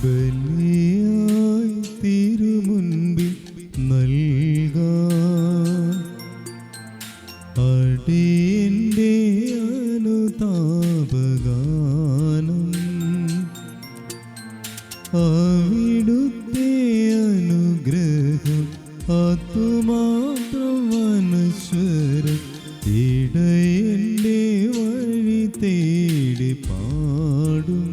ബലിയായി തിരുമുൻപിൽ നൽകാം അടിയന്റെ അനുതാപഗാനം. അവിടുത്തെ അനുഗ്രഹം അതുമാത്രം അനശ്വരം. ഇടയന്റെ വഴി തേടി പാടും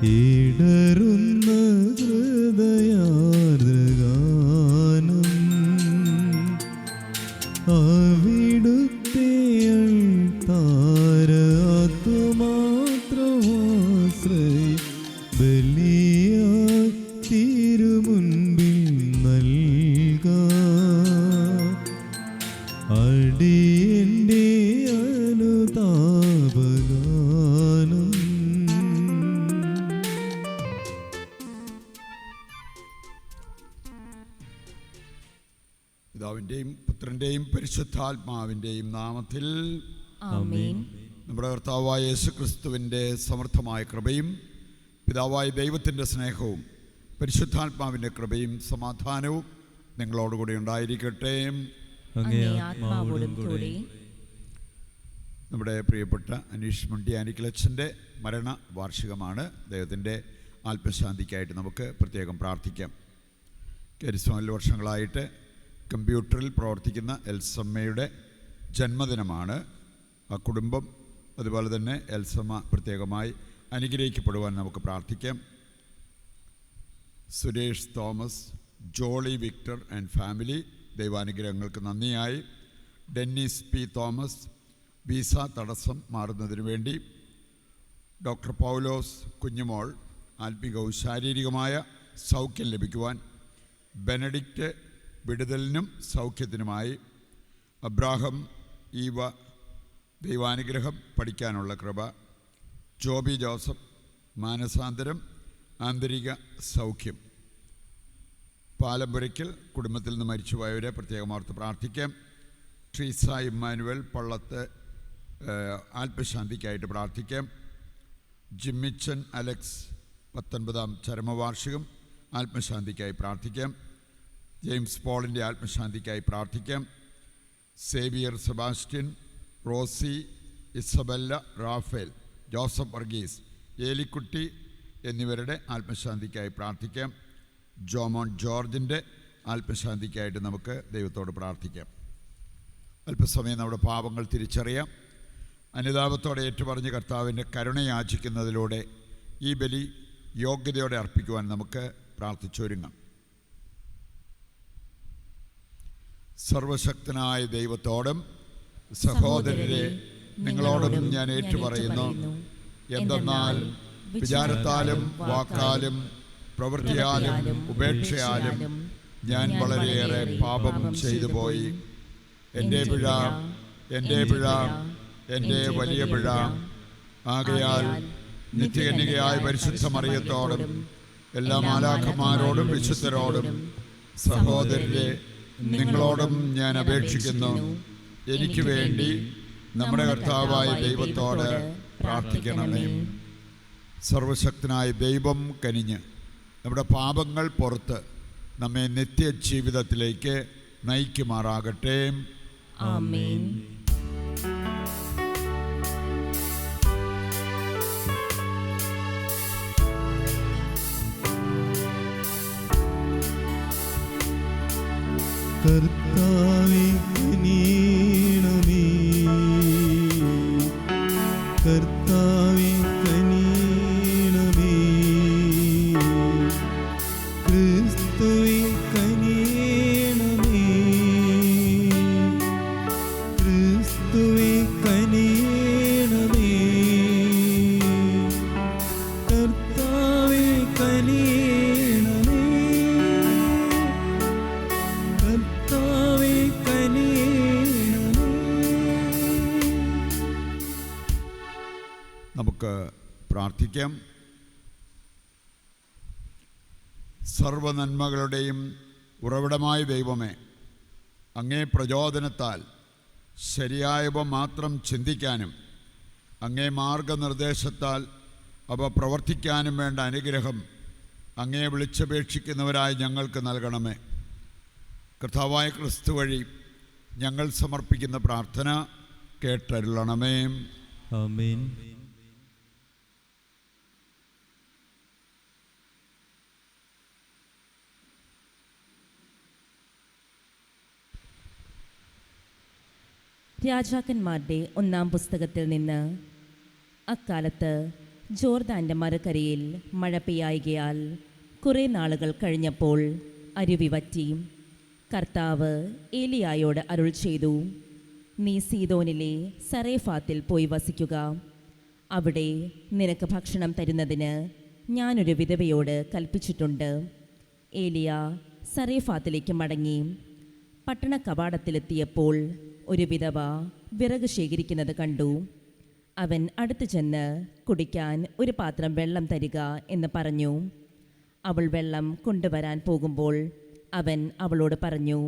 ഇടറുന്ന ഹൃദയാർദ്രഗാനം. അവിടുത്തെ അൾത്താര അതുമാത്രമാശ്രയം ബലിയായി തിരുമുൻപിൽ നൽകാം അടിയന്റെ അനുതാപഗാനം. പിതാവിൻ്റെയും പുത്രൻ്റെയും പരിശുദ്ധാത്മാവിൻ്റെയും നാമത്തിൽ ആമേൻ. നമ്മുടെ കർത്താവായ യേശുക്രിസ്തുവിൻ്റെ സമൃദ്ധമായ കൃപയും പിതാവായ ദൈവത്തിൻ്റെ സ്നേഹവും പരിശുദ്ധാത്മാവിൻ്റെ കൃപയും സമാധാനവും നിങ്ങളോടുകൂടി ഉണ്ടായിരിക്കട്ടെ. അങ്ങേ ആത്മാവോടും കൂടി. നമ്മുടെ പ്രിയപ്പെട്ട അനീഷ് മുണ്ടിയാനിക്കലച്ചൻ്റെ മരണ വാർഷികമാണ്. അദ്ദേഹത്തിൻ്റെ ആത്മശാന്തിക്കായിട്ട് നമുക്ക് പ്രത്യേകം പ്രാർത്ഥിക്കാം. കരിസ്മാനിൽ വർഷങ്ങളായിട്ട് കമ്പ്യൂട്ടറിൽ പ്രവർത്തിക്കുന്ന എൽസമ്മയുടെ ജന്മദിനമാണ്. ആ കുടുംബം അതുപോലെ തന്നെ എൽസമ്മ പ്രത്യേകമായി അനുഗ്രഹിക്കപ്പെടുവാൻ നമുക്ക് പ്രാർത്ഥിക്കാം. Suresh Thomas, Jolly Victor and family ദൈവാനുഗ്രഹങ്ങൾക്ക് നന്ദിയായി. ഡെന്നിസ് പി തോമസ് വിസ തടസ്സം മാറുന്നതിനു വേണ്ടി. ഡോക്ടർ പൗലോസ് കുഞ്ഞുമോൾ ആത്മികവും ശാരീരികമായ സൗഖ്യം ലഭിക്കുവാൻ. ബെനഡിക്റ്റ് വിടുതലിനും സൗഖ്യത്തിനുമായി. അബ്രാഹം ഈവ ദൈവാനുഗ്രഹം പഠിക്കാനുള്ള കൃപ. ജോബി ജോസഫ് മാനസാന്തരം ആന്തരിക സൗഖ്യം. പാലമ്പുരയ്ക്കൽ കുടുംബത്തിൽ നിന്ന് മരിച്ചുപോയവരെ പ്രത്യേകമാർത്ത് പ്രാർത്ഥിക്കാം. ട്രീസ ഇമ്മാനുവൽ പള്ളത്ത് ആത്മശാന്തിക്കായിട്ട് പ്രാർത്ഥിക്കാം. ജിമ്മിച്ചൻ അലക്സ് 19ാം ചരമവാർഷികം ആത്മശാന്തിക്കായി പ്രാർത്ഥിക്കാം. ജെയിംസ് പോളിൻ്റെ ആത്മശാന്തിക്കായി പ്രാർത്ഥിക്കാം. Xavier Sebastian, Rosy, Isabella, Raphael, Joseph Varghese, Elikutty എന്നിവരുടെ ആത്മശാന്തിക്കായി പ്രാർത്ഥിക്കാം. ജോമോൻ ജോർജിൻ്റെ ആത്മശാന്തിക്കായിട്ട് നമുക്ക് ദൈവത്തോട് പ്രാർത്ഥിക്കാം. അല്പസമയം നമ്മുടെ പാപങ്ങൾ തിരിച്ചറിയാം. അനുതാപത്തോടെ ഏറ്റുപറഞ്ഞ് കർത്താവിൻ്റെ കരുണ യാചിക്കുന്നതിലൂടെ ഈ ബലി യോഗ്യതയോടെ അർപ്പിക്കുവാൻ നമുക്ക് പ്രാർത്ഥിച്ചൊരുങ്ങാം. സർവശക്തനായ ദൈവത്തോടും സഹോദരരെ നിങ്ങളോടും ഞാൻ ഏറ്റുപറയുന്നു, എന്തെന്നാൽ വിചാരത്താലും വാക്കാലും പ്രവൃത്തിയാലും ഉപേക്ഷയാലും ഞാൻ വളരെയേറെ പാപം ചെയ്തു പോയി. എൻ്റെ പിഴ, എൻ്റെ പിഴ, എൻ്റെ വലിയ പിഴ. ആകയാൽ നിത്യകന്യകയായ പരിശുദ്ധ മറിയത്തോടും എല്ലാ മാലാഖമാരോടും വിശുദ്ധരോടും സഹോദരരെ നിങ്ങളോടും ഞാൻ അപേക്ഷിക്കുന്നു, എനിക്ക് വേണ്ടി നമ്മുടെ കർത്താവായ ദൈവത്തോട് പ്രാർത്ഥിക്കണമേ. സർവശക്തനായ ദൈവം കനിഞ്ഞ് നമ്മുടെ പാപങ്ങൾ പുറത്ത് നമ്മെ നിത്യജീവിതത്തിലേക്ക് നയിക്കുമാറാകട്ടെ. ആമേൻ. കർത്താവേ കനിയണമേ, കർത്താവേ കനിയണമേ, ക്രിസ്തുവേ കനിയണമേ, ക്രിസ്തുവേ കനിയണമേ, കർത്താവേ കനിയണമേ, കർത്താവേ കനിയണമേ. നമുക്ക് പ്രാർത്ഥിക്കാം. സർവനന്മകളുടെയും ഉറവിടമായ ദൈവമേ, അങ്ങേ പ്രചോദനത്താൽ ശരിയായവ മാത്രം ചിന്തിക്കാനും അങ്ങേ മാർഗനിർദ്ദേശത്താൽ അവ പ്രവർത്തിക്കാനും വേണ്ട അനുഗ്രഹം അങ്ങേ വിളിച്ചപേക്ഷിക്കുന്നവരായി ഞങ്ങൾക്ക് നൽകണമേ. കർത്താവായ ക്രിസ്തു വഴി ഞങ്ങൾ സമർപ്പിക്കുന്ന പ്രാർത്ഥന കേട്ടരുളണമേ. ആമേൻ. രാജാക്കന്മാരുടെ 1-ാം പുസ്തകത്തിൽ നിന്ന്. അക്കാലത്ത് ജോർദാൻ്റെ മറുകരയിൽ മഴ പെയ്യായികയാൽ കുറേ നാളുകൾ കഴിഞ്ഞപ്പോൾ അരുവി വറ്റി. കർത്താവ് ഏലിയായോട് അരുൾ ചെയ്തു, നീ സീദോനിലെ സറേഫാത്തിൽ പോയി വസിക്കുക. അവിടെ നിനക്ക് ഭക്ഷണം തരുന്നതിന് ഞാനൊരു വിധവയോട് കൽപ്പിച്ചിട്ടുണ്ട്. ഏലിയ സറേഫാത്തിലേക്ക് മടങ്ങി. പട്ടണ കവാടത്തിലെത്തിയപ്പോൾ ഒരു വിധവ വിറക് ശേഖരിക്കുന്നത് കണ്ടു. അവൻ അടുത്തു ചെന്ന് കുടിക്കാൻ ഒരു പാത്രം വെള്ളം തരിക എന്ന് പറഞ്ഞു. അവൾ വെള്ളം കൊണ്ടുവരാൻ പോകുമ്പോൾ അവൻ അവളോട് പറഞ്ഞു,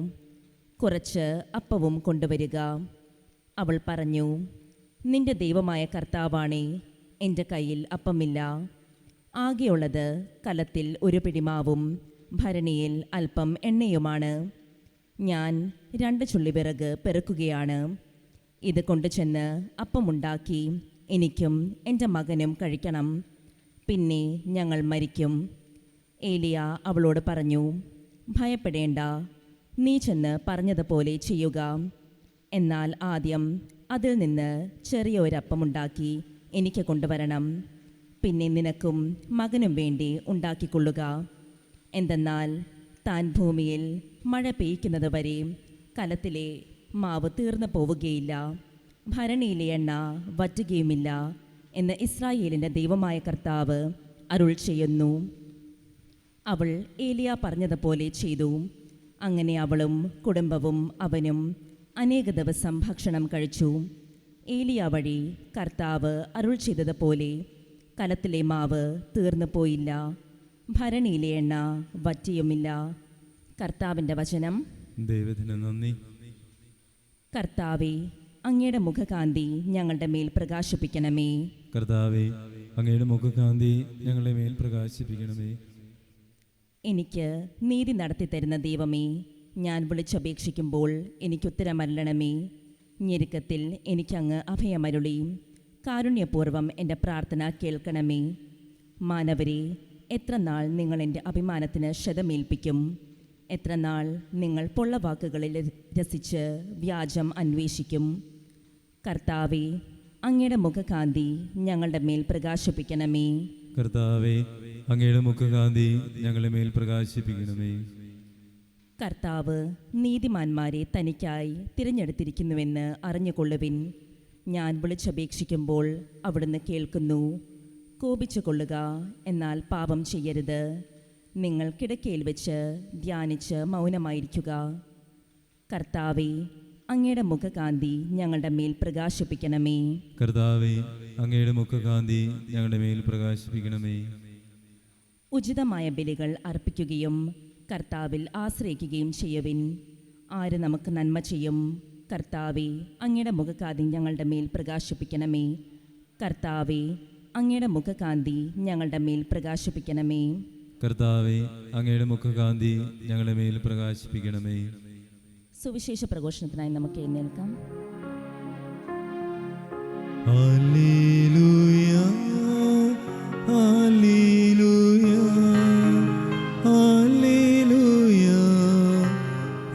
കുറച്ച് അപ്പവും കൊണ്ടുവരിക. അവൾ പറഞ്ഞു, നിന്റെ ദൈവമായ കർത്താവാണേ, എൻ്റെ കയ്യിൽ അപ്പമില്ല. ആകെയുള്ളത് കലത്തിൽ ഒരു പിടിമാവും ഭരണിയിൽ അല്പം എണ്ണയുമാണ്. ഞാൻ 2 ചുള്ളി വിറക് പെറുക്കുകയാണ്. ഇത് കൊണ്ടുചെന്ന് അപ്പമുണ്ടാക്കി എനിക്കും എൻ്റെ മകനും കഴിക്കണം. പിന്നെ ഞങ്ങൾ മരിക്കും. ഏലിയ അവളോട് പറഞ്ഞു, ഭയപ്പെടേണ്ട, നീ ചെന്ന് പറഞ്ഞതുപോലെ ചെയ്യുക. എന്നാൽ ആദ്യം അതിൽ നിന്ന് ചെറിയ ഒരപ്പമുണ്ടാക്കി എനിക്ക് കൊണ്ടുവരണം. പിന്നെ നിനക്കും മകനും വേണ്ടി ഉണ്ടാക്കിക്കൊള്ളുക. എന്തെന്നാൽ താൻ ഭൂമിയിൽ മഴ പെയ്യ്ക്കുന്നത് വരെ കലത്തിലെ മാവ് തീർന്നു പോവുകയില്ല, ഭരണിയിലെ എണ്ണ വറ്റുകയുമില്ല എന്ന് ഇസ്രായേലിൻ്റെ ദൈവമായ കർത്താവ് അരുൾ ചെയ്യുന്നു. അവൾ ഏലിയ പറഞ്ഞതുപോലെ ചെയ്തു. അങ്ങനെ അവളും കുടുംബവും അവനും അനേക ദിവസം ഭക്ഷണം കഴിച്ചു. ഏലിയ വഴി കർത്താവ് അരുൾ ചെയ്തതുപോലെ കലത്തിലെ മാവ് തീർന്നു പോയില്ല, ഭരണിയിലെ എണ്ണ വറ്റിയുമില്ല. കർത്താവിൻ്റെ വചനം. ദൈവത്തിന് നന്ദി. കർത്താവേ, അങ്ങയുടെ മുഖകാന്തി ഞങ്ങളുടെ മേൽ പ്രകാശിപ്പിക്കണമേ. കർത്താവേ, അങ്ങയുടെ മുഖകാന്തി ഞങ്ങളുടെ മേൽ പ്രകാശിപ്പിക്കണമേ. എനിക്ക് നീതി നടത്തി തരുന്ന ദൈവമേ, ഞാൻ വിളിച്ചപേക്ഷിക്കുമ്പോൾ എനിക്കുത്തരമരുളണമേ. ഞെരുക്കത്തിൽ എനിക്കങ്ങ് അഭയമരുളി കാരുണ്യപൂർവ്വം എൻ്റെ പ്രാർത്ഥന കേൾക്കണമേ. മാനവരെ, എത്ര നാൾ നിങ്ങൾ എൻ്റെ അഭിമാനത്തിന് ക്ഷതമേൽപ്പിക്കും? എത്ര നാൾ നിങ്ങൾ പൊള്ളവാക്കുകളിൽ രസിച്ച് വ്യാജം അന്വേഷിക്കും? കർത്താവേ, അങ്ങയുടെ മുഖകാന്തി ഞങ്ങളുടെ മേൽ പ്രകാശിപ്പിക്കണമേ. കർത്താവേ, അങ്ങയുടെ മുഖകാന്തി ഞങ്ങളുടെ മേൽ പ്രകാശിപ്പിക്കണമേ. കർത്താവ് നീതിമാന്മാരെ തനിക്കായി തിരഞ്ഞെടുത്തിരിക്കുന്നുവെന്ന് അറിഞ്ഞുകൊള്ളുവിൻ. ഞാൻ വിളിച്ചപേക്ഷിക്കുമ്പോൾ അവിടുന്ന് കേൾക്കുന്നു. കോപിച്ചു കൊള്ളുക, എന്നാൽ പാപം ചെയ്യരുത്. നിങ്ങൾ കിടക്കയിൽ വെച്ച് ധ്യാനിച്ച് മൗനമായിരിക്കുക. കർത്താവേ, അങ്ങയുടെ മുഖകാന്തി ഞങ്ങളുടെ മേൽ പ്രകാശിപ്പിക്കണമേ. കർത്താവേ, അങ്ങയുടെ മുഖകാന്തി ഞങ്ങളുടെ മേൽ പ്രകാശിപ്പിക്കണമേ. ഉചിതമായ ബലികൾ അർപ്പിക്കുകയും കർത്താവിൽ ആശ്രയിക്കുകയും ചെയ്യുവിൻ. ആര് നമുക്ക് നന്മ ചെയ്യും? കർത്താവേ, അങ്ങയുടെ മുഖകാന്തി ഞങ്ങളുടെ മേൽ പ്രകാശിപ്പിക്കണമേ. കർത്താവേ, അങ്ങയുടെ മുഖകാന്തി ഞങ്ങളുടെ മേൽ പ്രകാശിപ്പിക്കണമേ. കർത്താവേ, അങ്ങയുടെ മുഖകാന്തി ഞങ്ങളുടെ മേൽ പ്രകാശിപ്പിക്കണമേ. സുവിശേഷ പ്രഘോഷണത്തിനായി നമുക്ക് എഴുന്നേൽക്കാം. Hallelujah, hallelujah, hallelujah,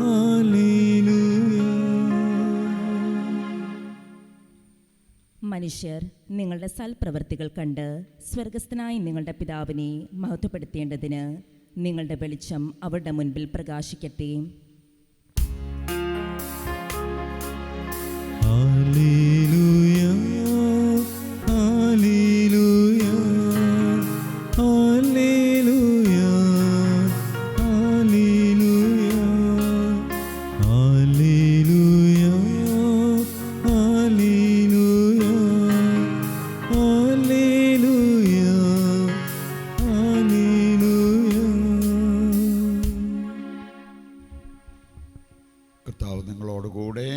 hallelujah. മനുഷ്യർ നിങ്ങളുടെ സൽപ്രവൃത്തികൾ കണ്ട് സ്വർഗസ്ഥനായ നിങ്ങളുടെ പിതാവിനെ മഹത്വപ്പെടുത്തേണ്ടതിന് നിങ്ങളുടെ വെളിച്ചം അവരുടെ മുൻപിൽ പ്രകാശിക്കട്ടെ. Hallelujah, hallelujah, hallelujah, hallelujah, hallelujah, hallelujah, hallelujah, hallelujah. കർത്താവ് നിങ്ങളോടുകൂടെ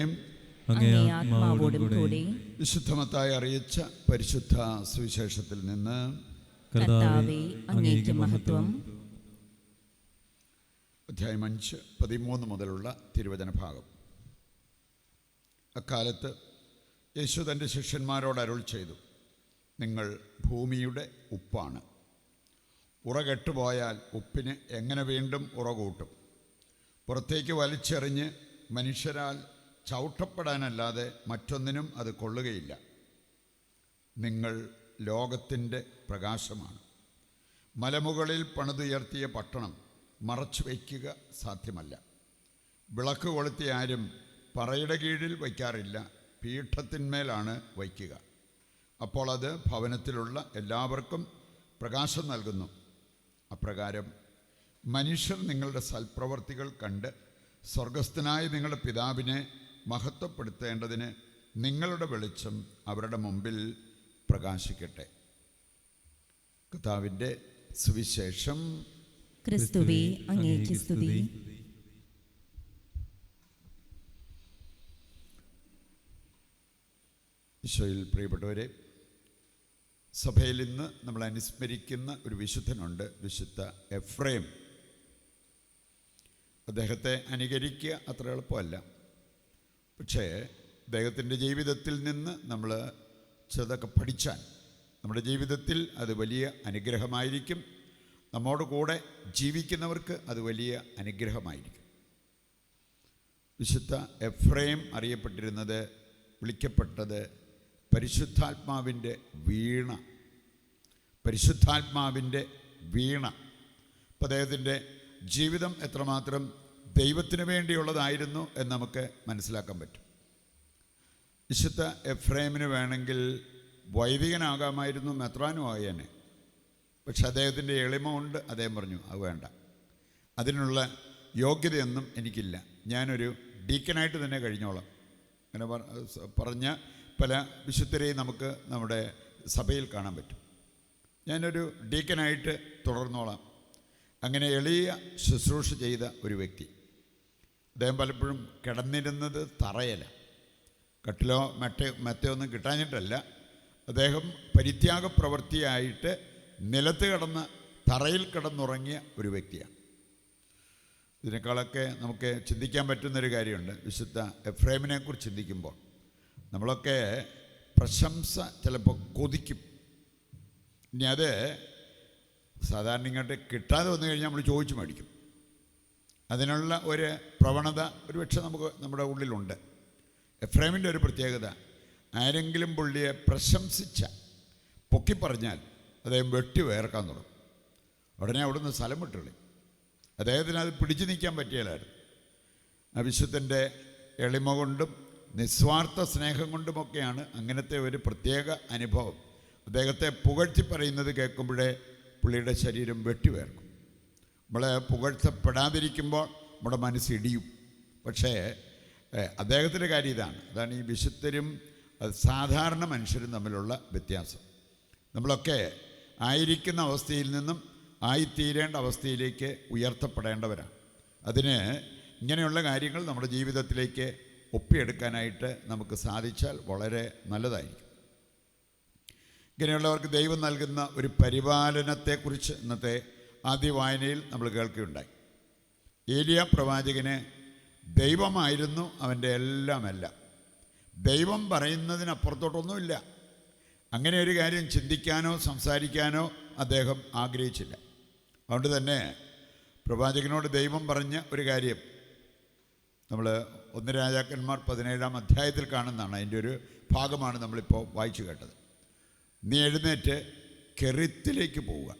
അങ്ങേ അങ്ങേ ആത്മാവോടും ആത്മാവോടും കൂടെ കൂടെ വിശുദ്ധ മത്തായി അറിയിച്ച പരിശുദ്ധ സുവിശേഷത്തിൽ നിന്ന്. കർത്താവേ, അങ്ങേക്ക് മഹത്വം. അധ്യായം 5:13 മുതലുള്ള തിരുവചന ഭാഗം. അക്കാലത്ത് യേശു തൻ്റെ ശിഷ്യന്മാരോട് അരുൾ ചെയ്തു, നിങ്ങൾ ഭൂമിയുടെ ഉപ്പാണ്. ഉറ കെട്ടുപോയാൽ ഉപ്പിന് എങ്ങനെ വീണ്ടും ഉറ കൂട്ടും? പുറത്തേക്ക് വലിച്ചെറിഞ്ഞ് മനുഷ്യരാൽ ചവിട്ടപ്പെടാനല്ലാതെ മറ്റൊന്നിനും അത് കൊള്ളുകയില്ല. നിങ്ങൾ ലോകത്തിൻ്റെ പ്രകാശമാണ്. മലമുകളിൽ പണിതുയർത്തിയ പട്ടണം മറച്ചു വയ്ക്കുക സാധ്യമല്ല. വിളക്ക് കൊളുത്തി ആരും പറയുടെ കീഴിൽ വയ്ക്കാറില്ല, പീഠത്തിന്മേലാണ് വയ്ക്കുക. അപ്പോൾ അത് ഭവനത്തിലുള്ള എല്ലാവർക്കും പ്രകാശം നൽകുന്നു. അപ്രകാരം മനുഷ്യർ നിങ്ങളുടെ സൽപ്രവർത്തികൾ കണ്ട് സ്വർഗസ്ഥനായ നിങ്ങളുടെ പിതാവിനെ മഹത്വപ്പെടുത്തേണ്ടതിന് നിങ്ങളുടെ വെളിച്ചം അവരുടെ മുമ്പിൽ പ്രകാശിക്കട്ടെ. കർത്താവിൻ്റെ സുവിശേഷം. ക്രിസ്തുവേ, അങ്ങേക്ക് സ്തുതി. ഈശോയിൽ പ്രിയപ്പെട്ടവരെ, സഭയിൽ ഇന്ന് നമ്മൾ അനുസ്മരിക്കുന്ന ഒരു വിശുദ്ധനുണ്ട്, വിശുദ്ധ എഫ്രേം. അദ്ദേഹത്തെ അനുകരിക്കുക അത്ര എളുപ്പമല്ല. പക്ഷേ അദ്ദേഹത്തിൻ്റെ ജീവിതത്തിൽ നിന്ന് നമ്മൾ ചിലതൊക്കെ പഠിച്ചാൽ നമ്മുടെ ജീവിതത്തിൽ അത് വലിയ അനുഗ്രഹമായിരിക്കും. നമ്മോട് കൂടെ ജീവിക്കുന്നവർക്ക് അത് വലിയ അനുഗ്രഹമായിരിക്കും. വിശുദ്ധ എഫ്രേം അറിയപ്പെട്ടിരുന്നത്, വിളിക്കപ്പെട്ടത് പരിശുദ്ധാത്മാവിൻ്റെ വീണ. പരിശുദ്ധാത്മാവിൻ്റെ വീണ. അപ്പം അദ്ദേഹത്തിൻ്റെ ജീവിതം എത്രമാത്രം ദൈവത്തിന് വേണ്ടിയുള്ളതായിരുന്നു എന്ന് നമുക്ക് മനസ്സിലാക്കാൻ പറ്റും. വിശുദ്ധ എഫ്രേമിന് വേണമെങ്കിൽ വൈദികനാകാമായിരുന്നു, മെത്രാനും ആയേനെ. പക്ഷെ അദ്ദേഹത്തിൻ്റെ എളിമ കൊണ്ട് അദ്ദേഹം പറഞ്ഞു, അത് വേണ്ട, അതിനുള്ള യോഗ്യതയൊന്നും എനിക്കില്ല, ഞാനൊരു ഡീക്കനായിട്ട് തന്നെ കഴിഞ്ഞോളാം. അങ്ങനെ പറഞ്ഞ പല വിശുദ്ധരെയും നമുക്ക് നമ്മുടെ സഭയിൽ കാണാൻ പറ്റും. ഞാനൊരു ഡീക്കനായിട്ട് തുടർന്നോളാം. അങ്ങനെ എളിയ ശുശ്രൂഷ ചെയ്ത ഒരു വ്യക്തി. അദ്ദേഹം പലപ്പോഴും കിടന്നിരുന്നത് തറയല, കട്ടിലോ മെത്തയോ ഒന്നും കിട്ടാഞ്ഞിട്ടല്ല. അദ്ദേഹം പരിത്യാഗ പ്രവൃത്തിയായിട്ട് നിലത്ത് കിടന്ന് തറയിൽ കിടന്നുറങ്ങിയ ഒരു വ്യക്തിയാണ്. ഇതിനേക്കാളൊക്കെ നമുക്ക് ചിന്തിക്കാൻ പറ്റുന്നൊരു കാര്യമുണ്ട്. വിശുദ്ധ എഫ്രേമിനെ കുറിച്ച് ചിന്തിക്കുമ്പോൾ നമ്മളൊക്കെ പ്രശംസ ചിലപ്പോൾ കൊതിക്കും. ഇനി അത് സാധാരണ ഇങ്ങോട്ട് കിട്ടാതെ വന്നു കഴിഞ്ഞാൽ നമ്മൾ ചോദിച്ചു മേടിക്കും. അതിനുള്ള ഒരു പ്രവണത ഒരുപക്ഷെ നമ്മുടെ ഉള്ളിലുണ്ട്. എഫ്രേമിൻ്റെ ഒരു പ്രത്യേകത, ആരെങ്കിലും പുള്ളിയെ പ്രശംസിച്ച പൊക്കിപ്പറഞ്ഞാൽ അദ്ദേഹം വെട്ടി വേർക്കാൻ തുടങ്ങും. ഉടനെ അവിടുന്ന് സ്ഥലം വിട്ടുള്ളി. അദ്ദേഹത്തിന് അത് പിടിച്ചു നിൽക്കാൻ പറ്റിയാലായിരുന്നു. ആ വിശുദ്ധൻ്റെ എളിമ കൊണ്ടും നിസ്വാർത്ഥ സ്നേഹം കൊണ്ടുമൊക്കെയാണ് അങ്ങനത്തെ ഒരു പ്രത്യേക അനുഭവം. അദ്ദേഹത്തെ പുകഴ്ത്തി പറയുന്നത് കേൾക്കുമ്പോഴേ പുള്ളിയുടെ ശരീരം വെട്ടിവേർക്കും. നമ്മളെ പുകഴ്ത്തപ്പെടാതിരിക്കുമ്പോൾ നമ്മുടെ മനസ്സിടിയും. പക്ഷേ അദ്ദേഹത്തിൻ്റെ കാര്യം അതാണ് ഈ വിശുദ്ധരും സാധാരണ മനുഷ്യരും തമ്മിലുള്ള വ്യത്യാസം. നമ്മളൊക്കെ ആയിരിക്കുന്ന അവസ്ഥയിൽ നിന്നും ആയിത്തീരേണ്ട അവസ്ഥയിലേക്ക് ഉയർത്തപ്പെടേണ്ടവരാണ്. അതിന് ഇങ്ങനെയുള്ള കാര്യങ്ങൾ നമ്മുടെ ജീവിതത്തിലേക്ക് ഒപ്പിയെടുക്കാനായിട്ട് നമുക്ക് സാധിച്ചാൽ വളരെ നല്ലതായിരിക്കും. ഇങ്ങനെയുള്ളവർക്ക് ദൈവം നൽകുന്ന ഒരു പരിപാലനത്തെക്കുറിച്ച് ഇന്നത്തെ ആദ്യ വായനയിൽ നമ്മൾ കേൾക്കുകയുണ്ടായി. ഏലിയ പ്രവാചകന് ദൈവമായിരുന്നു അവൻ്റെ എല്ലാം. ദൈവം പറയുന്നതിനപ്പുറത്തോട്ടൊന്നുമില്ല. അങ്ങനെ ഒരു കാര്യം ചിന്തിക്കാനോ സംസാരിക്കാനോ അദ്ദേഹം ആഗ്രഹിച്ചില്ല. അതുകൊണ്ട് തന്നെ പ്രവാചകനോട് ദൈവം പറഞ്ഞ ഒരു കാര്യം നമ്മൾ 1 രാജാക്കന്മാർ 17-ാം അധ്യായത്തിൽ കാണുന്നതാണ്. അതിൻ്റെ ഒരു ഭാഗമാണ് നമ്മളിപ്പോൾ വായിച്ചു കേട്ടത്. നീ എഴുന്നേറ്റ് കെറീത്തിലേക്ക് പോവുക,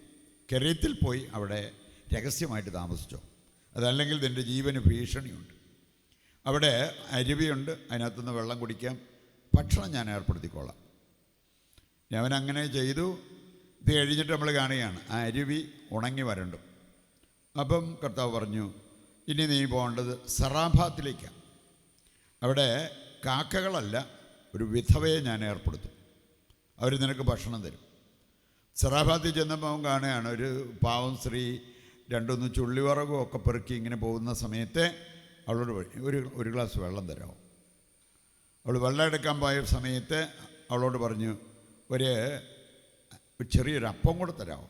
കെറീത്തിൽ പോയി അവിടെ രഹസ്യമായിട്ട് താമസിച്ചോ, അതല്ലെങ്കിൽ നിൻ്റെ ജീവന് ഭീഷണിയുണ്ട്. അവിടെ അരുവിയുണ്ട്, അതിനകത്തുനിന്ന് വെള്ളം കുടിക്കാം, ഭക്ഷണം ഞാൻ ഏർപ്പെടുത്തിക്കോളാം. അവനങ്ങനെ ചെയ്തു. ഇത് കഴിഞ്ഞിട്ട് നമ്മൾ കാണുകയാണ് ആ അരുവി ഉണങ്ങി വരണ്ടും. അപ്പം കർത്താവ് പറഞ്ഞു, ഇനി നീ പോകേണ്ടത് സറാഫാത്തിലേക്കാണ്. അവിടെ കാക്കകളല്ല, ഒരു വിധവയെ ഞാൻ ഏർപ്പെടുത്തും, അവർ നിനക്ക് ഭക്ഷണം തരും. സറാഫാത്തിൽ ചെന്നപ്പോൾ അവൻ കാണുകയാണ് ഒരു പാവം സ്ത്രീ 2-3 ചുള്ളിവറകും ഒക്കെ പെറുക്കി ഇങ്ങനെ പോകുന്ന സമയത്ത് അവളോട് ഒരു ഗ്ലാസ് വെള്ളം തരാമോ. അവൾ വെള്ളം എടുക്കാൻ പോയ സമയത്ത് അവളോട് പറഞ്ഞു, ഒരു ഒരു ചെറിയൊരു അപ്പം കൂടെ തരാമോ?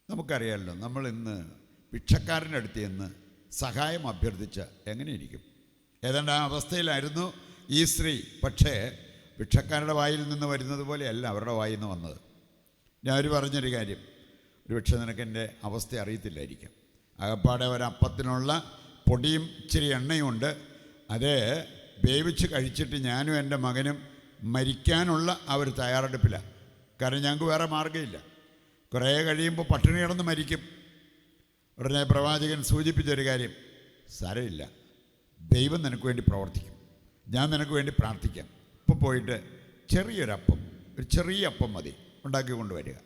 നമുക്കറിയാമല്ലോ, നമ്മൾ ഇന്ന് ഭിക്ഷക്കാരൻ്റെ അടുത്ത് ചെന്ന് സഹായം അഭ്യർത്ഥിച്ച എങ്ങനെയിരിക്കും? ഏതാണ്ട് ആ അവസ്ഥയിലായിരുന്നു ഈ സ്ത്രീ. പക്ഷേ ഭിക്ഷക്കാരുടെ വായിൽ നിന്ന് വരുന്നത് പോലെയല്ല അവരുടെ വായിൽ നിന്ന് വന്നത്. ഞാൻ പറഞ്ഞൊരു കാര്യം, ഒരുപക്ഷെ നിനക്ക് എൻ്റെ അവസ്ഥ അറിയത്തില്ലായിരിക്കും. അകപ്പാടെ ഒരപ്പത്തിനുള്ള പൊടിയും ഇച്ചിരി എണ്ണയും ഉണ്ട്. അത് വേവിച്ച് കഴിച്ചിട്ട് ഞാനും എൻ്റെ മകനും മരിക്കാനുള്ള ആ ഒരു തയ്യാറെടുപ്പിലാണ്. കാരണം ഞങ്ങൾക്ക് വേറെ മാർഗ്ഗമില്ല. കുറേ കഴിയുമ്പോൾ പട്ടിണി കിടന്ന് മരിക്കും. ഉടനെ പ്രവാചകൻ സൂചിപ്പിച്ചൊരു കാര്യം, സാരമില്ല, ദൈവം നിനക്ക് വേണ്ടി പ്രവർത്തിക്കും, ഞാൻ നിനക്ക് വേണ്ടി പ്രാർത്ഥിക്കാം. ഇപ്പോൾ പോയിട്ട് ചെറിയൊരപ്പം, ഒരു ചെറിയ അപ്പം മതി, ഉണ്ടാക്കി കൊണ്ടുവരിക.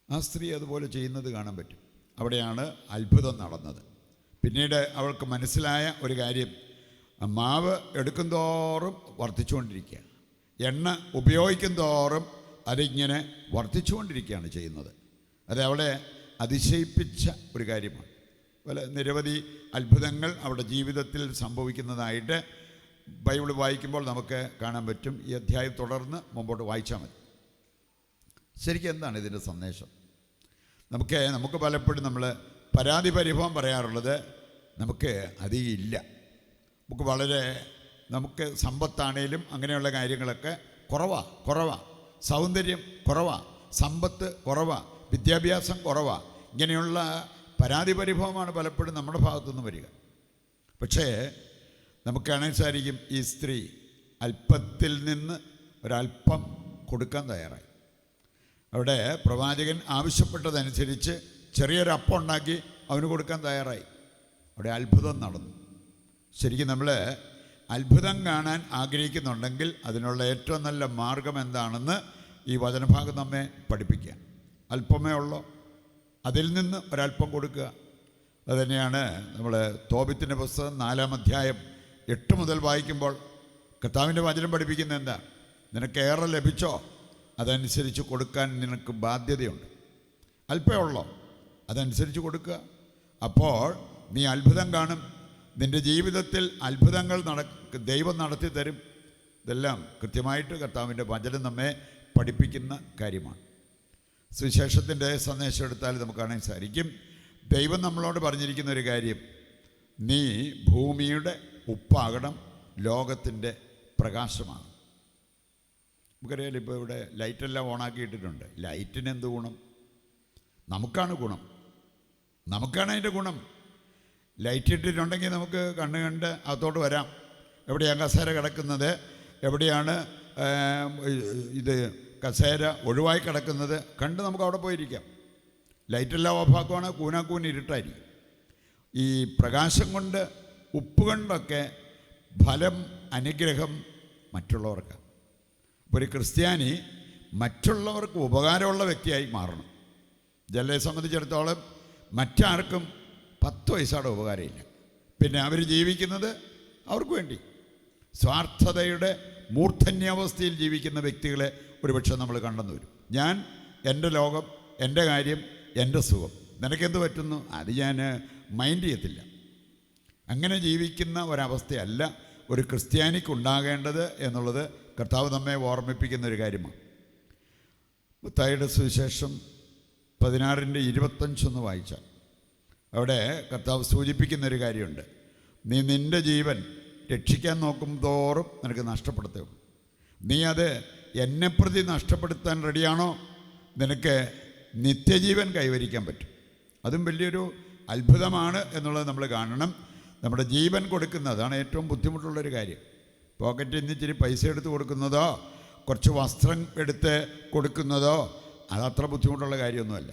ആ സ്ത്രീ അതുപോലെ ചെയ്യുന്നത് കാണാൻ പറ്റും. അവിടെയാണ് അത്ഭുതം നടന്നത്. പിന്നീട് അവൾക്ക് മനസ്സിലായ ഒരു കാര്യം, മാവ് എടുക്കും തോറും വർദ്ധിച്ചുകൊണ്ടിരിക്കുക, എണ്ണ ഉപയോഗിക്കും തോറും അതിങ്ങനെ വർദ്ധിച്ചുകൊണ്ടിരിക്കുകയാണ് ചെയ്യുന്നത്. അത് അവളെ അതിശയിപ്പിച്ച ഒരു കാര്യമാണ്. പല നിരവധി അത്ഭുതങ്ങൾ അവളുടെ ജീവിതത്തിൽ സംഭവിക്കുന്നതായിട്ട് ബൈബിൾ വായിക്കുമ്പോൾ നമുക്ക് കാണാൻ പറ്റും. ഈ അധ്യായം തുടർന്ന് മുമ്പോട്ട് വായിച്ചാൽ മതി. ശരിക്കും എന്താണ് ഇതിൻ്റെ സന്ദേശം? നമുക്ക് പലപ്പോഴും നമ്മൾ പരാതി പരിഭവം പറയാറുള്ളത് നമുക്ക് അധികം ഇല്ല, നമുക്ക് സമ്പത്താണേലും അങ്ങനെയുള്ള കാര്യങ്ങളൊക്കെ കുറവാ, സൗന്ദര്യം കുറവാ, സമ്പത്ത് കുറവാ, വിദ്യാഭ്യാസം കുറവാ, ഇങ്ങനെയുള്ള പരാതി പരിഭവമാണ് പലപ്പോഴും നമ്മുടെ ഭാഗത്തുനിന്ന് വരിക. പക്ഷേ നമുക്ക് കാണാൻ സാധിക്കും, ഈ സ്ത്രീ അല്പത്തിൽ നിന്ന് ഒരല്പം കൊടുക്കാൻ തയ്യാറായി. അവിടെ പ്രവാചകൻ ആവശ്യപ്പെട്ടതനുസരിച്ച് ചെറിയൊരപ്പം ഉണ്ടാക്കി അവന് കൊടുക്കാൻ തയ്യാറായി. അവിടെ അത്ഭുതം നടന്നു. ശരിക്കും നമ്മൾ അത്ഭുതം കാണാൻ ആഗ്രഹിക്കുന്നുണ്ടെങ്കിൽ അതിനുള്ള ഏറ്റവും നല്ല മാർഗം എന്താണെന്ന് ഈ വചനഭാഗം നമ്മെ പഠിപ്പിക്കുക. അല്പമേ ഉള്ളൂ, അതിൽ നിന്ന് ഒരല്പം കൊടുക്കുക. അതുതന്നെയാണ് നമ്മൾ തോബിത്തിൻ്റെ പുസ്തകം 4-ാം അധ്യായം 8 മുതൽ വായിക്കുമ്പോൾ കർത്താവിൻ്റെ വചനം പഠിപ്പിക്കുന്നത് എന്താ? നിനക്കേറെ ലഭിച്ചോ അതനുസരിച്ച് കൊടുക്കാൻ നിനക്ക് ബാധ്യതയുണ്ട്. അല്പമേ ഉള്ളോ, അതനുസരിച്ച് കൊടുക്കുക. അപ്പോൾ നീ അത്ഭുതം കാണും. നിൻ്റെ ജീവിതത്തിൽ അത്ഭുതങ്ങൾ ദൈവം നടത്തി തരും. ഇതെല്ലാം കൃത്യമായിട്ട് കർത്താവിൻ്റെ വചനം നമ്മെ പഠിപ്പിക്കുന്ന കാര്യമാണ്. സുവിശേഷത്തിൻ്റെ സന്ദേശം എടുത്താൽ നമുക്ക് കാണാൻ സാധിക്കും, ദൈവം നമ്മളോട് പറഞ്ഞിരിക്കുന്ന ഒരു കാര്യം, നീ ഭൂമിയുടെ ഉപ്പാകണം, ലോകത്തിൻ്റെ പ്രകാശമാണ്. നമുക്കറിയാലോ, ഇപ്പോൾ ഇവിടെ ലൈറ്റെല്ലാം ഓണാക്കിയിട്ടിട്ടുണ്ട്. ലൈറ്റിന് എന്ത് ഗുണം? നമുക്കാണ് ഗുണം, നമുക്കാണ് അതിൻ്റെ ഗുണം. ലൈറ്റ് ഇട്ടിട്ടുണ്ടെങ്കിൽ നമുക്ക് കണ്ണ് കണ്ട് അകത്തോട്ട് വരാം. എവിടെയാണ് കസേര കിടക്കുന്നത്, എവിടെയാണ് ഇത് കസേര ഒഴിവായി കിടക്കുന്നത് കണ്ട് നമുക്ക് അവിടെ പോയിരിക്കാം. ലൈറ്റെല്ലാം ഓഫാക്കുവാണ്, കൂനാക്കൂൻ ഇരുട്ടായിരിക്കും. ഈ പ്രകാശം കൊണ്ട്, ഉപ്പ് കൊണ്ടൊക്കെ ഫലം, അനുഗ്രഹം മറ്റുള്ളവർക്ക്. ഇപ്പോൾ ഒരു ക്രിസ്ത്യാനി മറ്റുള്ളവർക്ക് ഉപകാരമുള്ള വ്യക്തിയായി മാറണം. ജനലയെ സംബന്ധിച്ചിടത്തോളം മറ്റാർക്കും 10 പൈസയുടെ ഉപകാരമില്ല. പിന്നെ അവർ ജീവിക്കുന്നത് അവർക്ക് വേണ്ടി. സ്വാർത്ഥതയുടെ മൂർധന്യാവസ്ഥയിൽ ജീവിക്കുന്ന വ്യക്തികളെ ഒരുപക്ഷെ നമ്മൾ കണ്ടെന്ന് വരും. ഞാൻ എൻ്റെ ലോകം, എൻ്റെ കാര്യം, എൻ്റെ സുഖം, നിനക്കെന്ത് പറ്റുന്നു അത് ഞാൻ മൈൻഡ് ചെയ്യത്തില്ല. അങ്ങനെ ജീവിക്കുന്ന ഒരവസ്ഥയല്ല ഒരു ക്രിസ്ത്യാനിക്കുണ്ടാകേണ്ടത് എന്നുള്ളത് കർത്താവ് നമ്മെ ഓർമ്മിപ്പിക്കുന്ന ഒരു കാര്യമാണ്. മത്തായിയുടെ സുവിശേഷം 16:25 വായിച്ചാൽ അവിടെ കർത്താവ് സൂചിപ്പിക്കുന്നൊരു കാര്യമുണ്ട്. നീ നിൻ്റെ ജീവൻ രക്ഷിക്കാൻ നോക്കും തോറും നിനക്ക് നഷ്ടപ്പെടുത്തേ ഉള്ളൂ. നീ അത് എന്നെ പ്രതി നഷ്ടപ്പെടുത്താൻ റെഡിയാണോ, നിനക്ക് നിത്യജീവൻ കൈവരിക്കാൻ പറ്റും. അതും വലിയൊരു അത്ഭുതമാണ് എന്നുള്ളത് നമ്മൾ കാണണം. നമ്മുടെ ജീവൻ കൊടുക്കുന്നതാണ് ഏറ്റവും ബുദ്ധിമുട്ടുള്ളൊരു കാര്യം. പോക്കറ്റിൽ നിന്ന് ഇച്ചിരി പൈസ എടുത്ത് കൊടുക്കുന്നതോ കുറച്ച് വസ്ത്രം എടുത്ത് കൊടുക്കുന്നതോ അതത്ര ബുദ്ധിമുട്ടുള്ള കാര്യമൊന്നുമല്ല.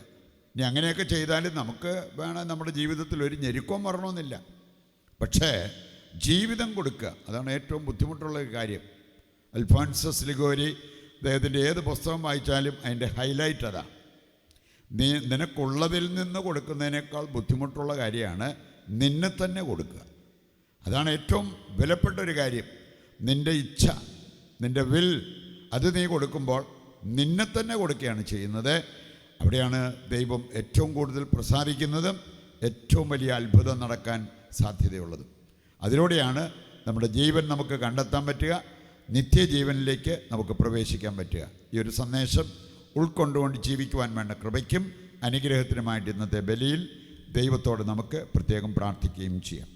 ഇനി അങ്ങനെയൊക്കെ ചെയ്താലും നമുക്ക് വേണം നമ്മുടെ ജീവിതത്തിൽ ഒരു ഞെരുക്കവും വരണമെന്നില്ല. പക്ഷേ ജീവിതം കൊടുക്കുക, അതാണ് ഏറ്റവും ബുദ്ധിമുട്ടുള്ള കാര്യം. അൽഫോൻസസ് ലിഗോരി അദ്ദേഹത്തിൻ്റെ ഏത് പുസ്തകം വായിച്ചാലും അതിൻ്റെ ഹൈലൈറ്റ് അതാണ്. നിനക്കുള്ളതിൽ നിന്ന് കൊടുക്കുന്നതിനേക്കാൾ ബുദ്ധിമുട്ടുള്ള കാര്യമാണ് നിന്നെ തന്നെ കൊടുക്കുക. അതാണ് ഏറ്റവും വിലപ്പെട്ടൊരു കാര്യം. നിൻ്റെ ഇച്ഛ, നിൻ്റെ വിൽ, അത് നീ കൊടുക്കുമ്പോൾ നിന്നെ തന്നെ കൊടുക്കുകയാണ് ചെയ്യുന്നത്. അവിടെയാണ് ദൈവം ഏറ്റവും കൂടുതൽ പ്രസാദിക്കുന്നതും ഏറ്റവും വലിയ അത്ഭുതം നടക്കാൻ സാധ്യതയുള്ളതും. അതിലൂടെയാണ് നമ്മുടെ ജീവൻ നമുക്ക് കണ്ടെത്താൻ പറ്റുക, നിത്യജീവനിലേക്ക് നമുക്ക് പ്രവേശിക്കാൻ പറ്റുക. ഈ ഒരു സന്ദേശം ഉൾക്കൊണ്ടുകൊണ്ട് ജീവിക്കുവാൻ വേണ്ട കൃപയ്ക്കും അനുഗ്രഹത്തിനുമായിട്ട് ഇന്നത്തെ ബലിയിൽ ദൈവത്തോട് നമുക്ക് പ്രത്യേകം പ്രാർത്ഥിക്കുകയും ചെയ്യാം.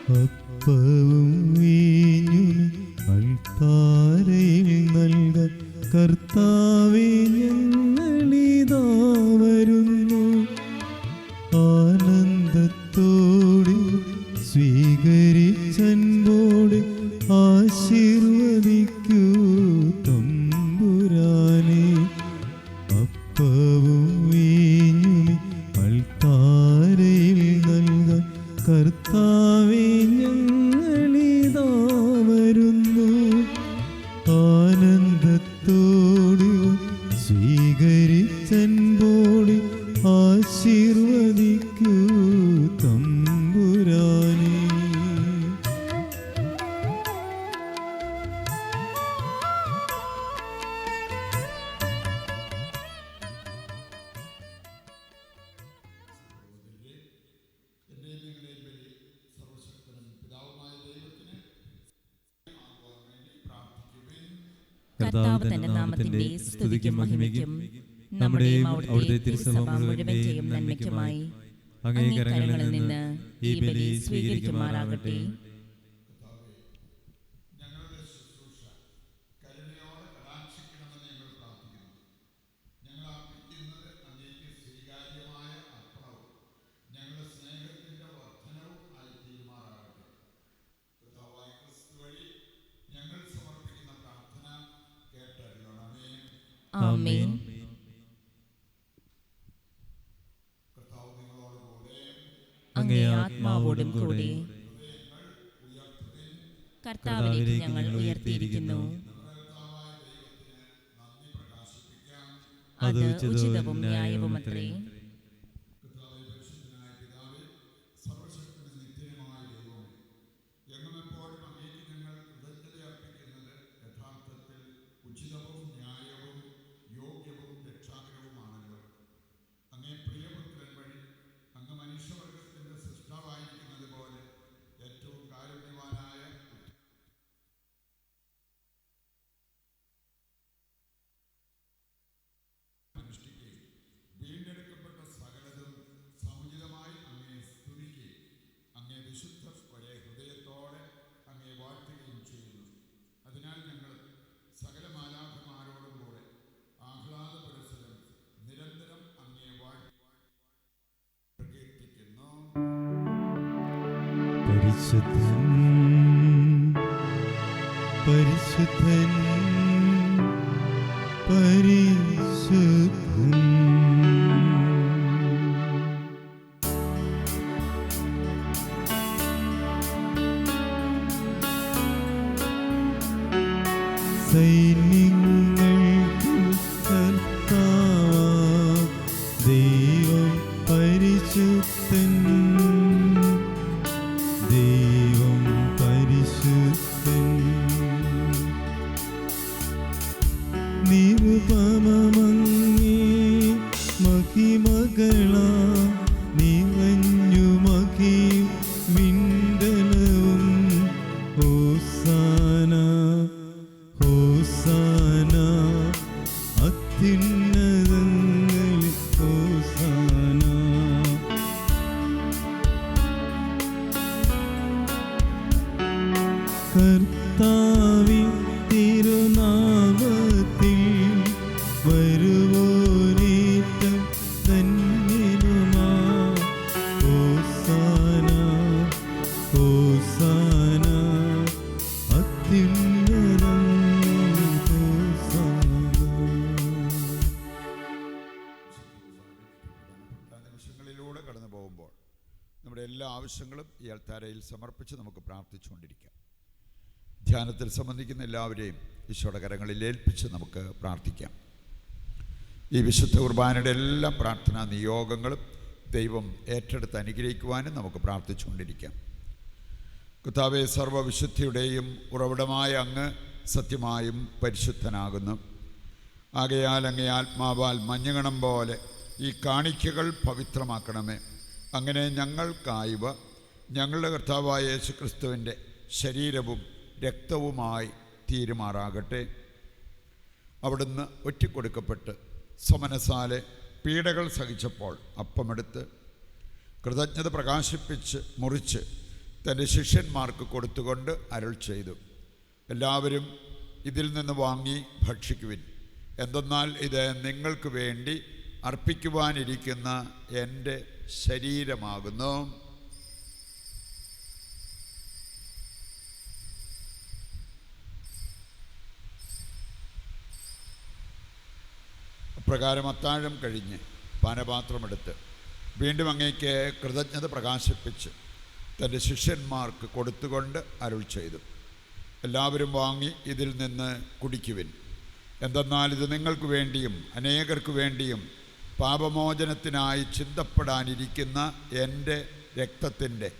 അപ്പവും വീഞ്ഞും അൾത്താരയിൽ നൽകാൻ കർത്താവേ ഞങ്ങളിതാ വരുന്നു. ആനന്ദത്തോടെ സ്വീകരിച്ചൻപോടെ ആശീർവദിക്കൂ തമ്പുരാനെ. അപ്പവും വീഞ്ഞും അൾത്താരയിൽ നൽകാൻ കർത്താവേ ഞങ്ങളിതാ വരുന്നു. ആനന്ദത്തോടെ സ്വീകരിച്ചൻപോടെ ആശീർവദിക്കൂ തമ്പുരാനെ. കർത്താവ് തന്റെ നാമത്തിന്റെ സ്തുതിക്കും മഹിമയ്ക്കും നമ്മുടെയും അവിടുത്തെ തിരുസഭ മുഴുവന്റെയും നന്മയ്ക്കുമായി അങ്ങേ കരങ്ങളിൽ നിന്ന് ഈ ബലി സ്വീകരിക്കുമാറാകട്ടെ. ആമേൻ. അങ്ങേ ആത്മാവോടും കൂടി കർത്താവിലേക്ക് ഞങ്ങൾ ഉയർത്തിയിരിക്കുന്നു. അത് ഉചിതവും ന്യായവുമത്രേ. പരിശുദ്ധൻ പരിശുദ്ധൻ പരിശുദ്ധൻ. സൈന്യങ്ങൾക്ക് കർത്താവാം ദൈവം പരിശുദ്ധൻ. ദൈവം പരിശുദ്ധൻ. നിരുപമമങ്ങേ മഹിമകളാ നിറഞ്ഞു മഹിം വിണ്ടലവും. ഹോസാന ഹോസാന അത്യുന്നതങ്ങളിൽ ഹോസാന. കർത്താവിൻ തിരുനാമത്തിൽ വരുവോനേറ്റം ധന്യനുമാ. ഹോസാന ഹോസാന അത്യുന്നതം ഹോസാന. നിമിഷങ്ങളിലൂടെ കടന്നു പോകുമ്പോൾ നമ്മുടെ എല്ലാ ആവശ്യങ്ങളും ഈ അൾത്താരയിൽ സമർപ്പിച്ച് നമുക്ക് പ്രാർത്ഥിച്ചുകൊണ്ടിരിക്കാം. ധ്യാനത്തിൽ സംബന്ധിക്കുന്ന എല്ലാവരെയും ഈശോയുടെ കരങ്ങളിൽ ഏൽപ്പിച്ച് നമുക്ക് പ്രാർത്ഥിക്കാം. ഈ വിശുദ്ധ കുർബാനയുടെ എല്ലാ പ്രാർത്ഥനാ നിയോഗങ്ങളും ദൈവം ഏറ്റെടുത്ത് അനുഗ്രഹിക്കുവാനും നമുക്ക് പ്രാർത്ഥിച്ചുകൊണ്ടിരിക്കാം. കർത്താവേ, സർവ്വവിശുദ്ധിയുടെയും ഉറവിടമായ അങ്ങ് സത്യമായും പരിശുദ്ധനാകുന്നു. ആകയാൽ അങ്ങേ ആത്മാവാൽ മഞ്ഞുകണം പോലെ ഈ കാണിക്കകൾ പവിത്രമാക്കണമേ. അങ്ങനെ ഞങ്ങൾക്കായവ ഞങ്ങളുടെ കർത്താവായ യേശുക്രിസ്തുവിൻ്റെ ശരീരവും രക്തവുമായി തീരുമാറാകട്ടെ. അവിടുന്ന് ഒറ്റിക്കൊടുക്കപ്പെട്ട് സമനസാലെ പീഡകൾ സഹിച്ചപ്പോൾ അപ്പമെടുത്ത് കൃതജ്ഞത പ്രകാശിപ്പിച്ച് മുറിച്ച് തൻ്റെ ശിഷ്യന്മാർക്ക് കൊടുത്തുകൊണ്ട് അരുൾ ചെയ്തു, എല്ലാവരും ഇതിൽ നിന്ന് വാങ്ങി ഭക്ഷിക്കുവിൻ. എന്തെന്നാൽ ഇത് നിങ്ങൾക്ക് വേണ്ടി അർപ്പിക്കുവാനിരിക്കുന്ന എൻ്റെ ശരീരമാകുന്നു. അപ്രകാരം അത്താഴം കഴിഞ്ഞ് പാനപാത്രമെടുത്ത് വീണ്ടും അങ്ങേക്ക് കൃതജ്ഞത പ്രകാശിപ്പിച്ച് തൻ്റെ ശിഷ്യന്മാർക്ക് കൊടുത്തുകൊണ്ട് അരുൾ ചെയ്തു, എല്ലാവരും വാങ്ങി ഇതിൽ നിന്ന് കുടിക്കുവിൻ. എന്തെന്നാൽ ഇത് നിങ്ങൾക്ക് വേണ്ടിയും അനേകർക്ക് വേണ്ടിയും പാപമോചനത്തിനായി ചിന്തപ്പെടാനിരിക്കുന്ന എൻ്റെ രക്തത്തിൻ്റെ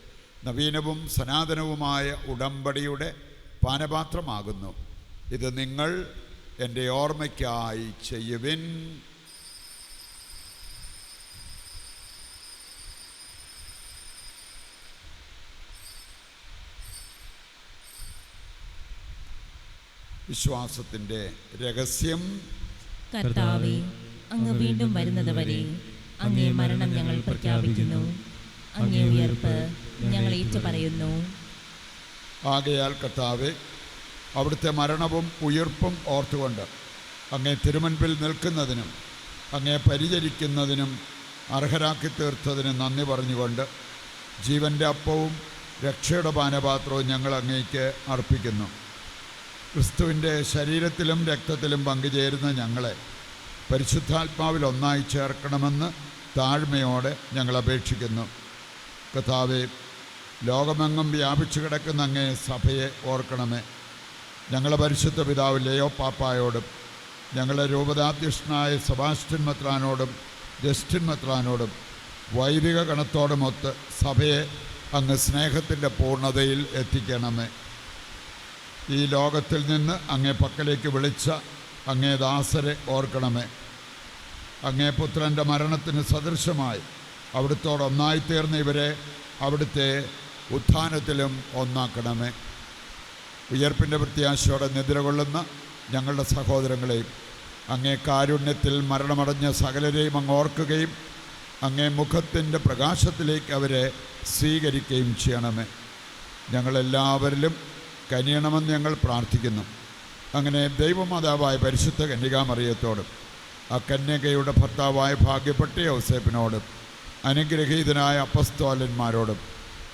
നവീനവും സനാതനവുമായ ഉടമ്പടിയുടെ പാനപാത്രമാകുന്നു. ഇത് നിങ്ങൾ എൻ്റെ ഓർമ്മയ്ക്കായി ചെയ്യുവിൻ. വിശ്വാസത്തിൻ്റെ രഹസ്യം. കർത്താവേ, അങ്ങ് വീണ്ടും വരുന്നത് വരെ അങ്ങേ മരണം ഞങ്ങൾ പ്രഖ്യാപിക്കുന്നു, അങ്ങേ ഉയർപ്പ് ഞങ്ങൾ ഏറ്റുപറയുന്നു. ആകയാൽ കർത്താവേ, അവിടുത്തെ മരണവും ഉയിർപ്പും ഓർത്തുകൊണ്ട് അങ്ങേ തിരുമുൻപിൽ നിൽക്കുന്നതിനും അങ്ങേ പരിചരിക്കുന്നതിനും അർഹരാക്കി തീർത്തതിന് നന്ദി പറഞ്ഞുകൊണ്ട് ജീവൻ്റെ അപ്പവും രക്ഷയുടെ പാനപാത്രവും ഞങ്ങൾ അങ്ങേക്ക് അർപ്പിക്കുന്നു. ക്രിസ്തുവിൻ്റെ ശരീരത്തിലും രക്തത്തിലും പങ്കുചേരുന്ന ഞങ്ങളെ പരിശുദ്ധാത്മാവിൽ ഒന്നായി ചേർക്കണമെന്ന് താഴ്മയോടെ ഞങ്ങൾ അപേക്ഷിക്കുന്നു. കർത്താവേ, ലോകമെങ്ങും വ്യാപിച്ചു കിടക്കുന്ന അങ്ങേ സഭയെ ഓർക്കണമേ. ഞങ്ങളുടെ പരിശുദ്ധ പിതാവ് ലെയോ പാപ്പായോടും ഞങ്ങളുടെ രൂപതാധ്യക്ഷനായ സെബാസ്റ്റ്യൻ മെത്രാനോടും ജസ്റ്റിൻ മെത്രാനോടും വൈദിക ഗണത്തോടുമൊത്ത് സഭയെ അങ്ങ് സ്നേഹത്തിൻ്റെ പൂർണ്ണതയിൽ എത്തിക്കണമേ. ഈ ലോകത്തിൽ നിന്ന് അങ്ങേ പക്കലേക്ക് വിളിച്ച അങ്ങേ ദാസരെ ഓർക്കണമേ. അങ്ങേ പുത്രൻ്റെ മരണത്തിന് സദൃശമായി അവിടുത്തോടൊന്നായിത്തീർന്ന ഇവരെ അവിടുത്തെ ഉത്ഥാനത്തിലും ഒന്നാക്കണമേ. ഉയർപ്പിൻ്റെ പ്രത്യാശയോടെ നിദ്രകൊള്ളുന്ന ഞങ്ങളുടെ സഹോദരങ്ങളെയും അങ്ങേ കാരുണ്യത്തിൽ മരണമടഞ്ഞ സകലരെയും അങ്ങ് ഓർക്കുകയും അങ്ങേ മുഖത്തിൻ്റെ പ്രകാശത്തിലേക്ക് അവരെ സ്വീകരിക്കുകയും ചെയ്യണമേ. ഞങ്ങളെല്ലാവരിലും കനിയണമെന്ന് ഞങ്ങൾ പ്രാർത്ഥിക്കുന്നു. അങ്ങനെ ദൈവമാതാവായ പരിശുദ്ധ കന്യകാമറിയത്തോടും ആ കന്യകയുടെ ഭർത്താവായ ഭാഗ്യപ്പെട്ട യോസേപ്പിനോടും അനുഗ്രഹീതനായ അപ്പസ്തോലന്മാരോടും